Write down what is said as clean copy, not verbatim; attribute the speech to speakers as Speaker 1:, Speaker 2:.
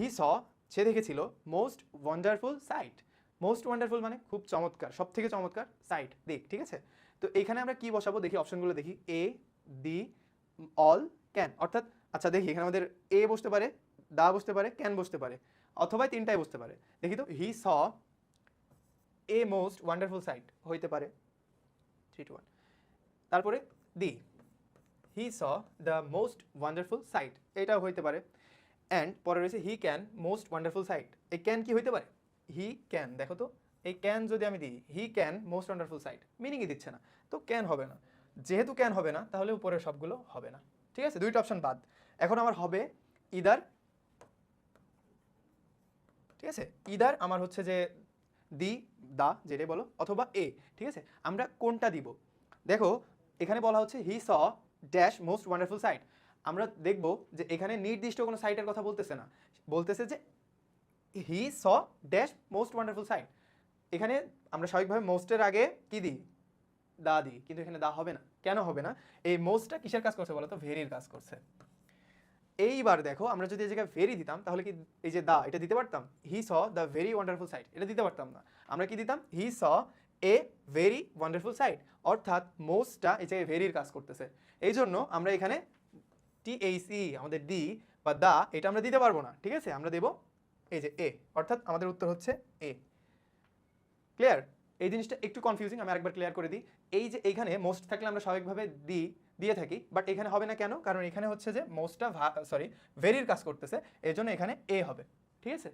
Speaker 1: হি saw সে দেখেছিল most wonderful sight. Most wonderful মানে খুব চমৎকার, সব থেকে চমৎকার সাইট, দিক, ঠিক আছে। তো এখানে আমরা কি বসাবো দেখি, অপশনগুলো দেখি, এ, দি, অল, ক্যান। অর্থাৎ আচ্ছা দেখি এখানে আমাদের এ বসতে পারে, দা বসতে পারে, ক্যান বসতে পারে, অথবা তিনটাই বসতে পারে। দেখি তো, he saw a most wonderful sight হইতে পারে, 3 2 1। তারপরে দি, he saw the most wonderful sight, এটাও হইতে পারে। অ্যান্ড পরে রয়েছে he can most wonderful sight. এই ক্যান কি হইতে পারে? হি ক্যান, দেখো তো এই ক্যান যদি আমি দিই he can most wonderful sight, মিনিংই দিচ্ছে না, তো ক্যান হবে না। যেহেতু ক্যান হবে না তাহলে উপরের সবগুলো হবে না, ঠিক আছে, দুইটা অপশন বাদ। এখন আমার হবে ইদার, ঠিক আছে, ইদার আমার হচ্ছে যে দি, দা যেটাই বলো, অথবা এ, ঠিক আছে। আমরা কোনটা দিব দেখো, এখানে বলা হচ্ছে he saw dash most wonderful sight. আমরা দেখব যে এখানে নির্দিষ্ট কোনো সাইটের কথা বলতেছে না, বলতেছে যে he saw dash most wonderful sight. এখানে আমরা স্বাভাবিকভাবে মোস্টের আগে কি দিই, দা দিই, কিন্তু এখানে দা হবে না। কেন হবে না? এই মোস্টটা কিসের কাজ করছে বলো তো? ভেরির কাজ করছে। এইবার দেখো আমরা যদি এই জায়গায় ভেরি দিতাম তাহলে কি এই যে দা এটা দিতে পারতাম, he saw the very wonderful sight, এটা দিতে পারতাম না। আমরা কি দিতাম, he saw a very wonderful sight. অর্থাৎ মোস্টটা এই জায়গায় ভেরির কাজ করতেছে, এই জন্য আমরা এখানে টিএইচই আমাদের ডি বা দা এটা আমরা দিতে পারবো না, ঠিক আছে। আমরা দেব এই যে এ, অর্থাৎ আমাদের উত্তর হচ্ছে এ। ক্লিয়ার? এই জিনিসটা একটু কনফিউজিং, আমি আরেকবার ক্লিয়ার করে দিই। এই যে এইখানে মোস্ট থাকলে আমরা স্বাভাবিকভাবে দিয়ে থাকি, বাট এখানে হবে না কেন? কারণ এখানে হচ্ছে যে মোস্টটা ভেরির কাজ করতেছে, এই জন্য এখানে এ হবে, ঠিক আছে।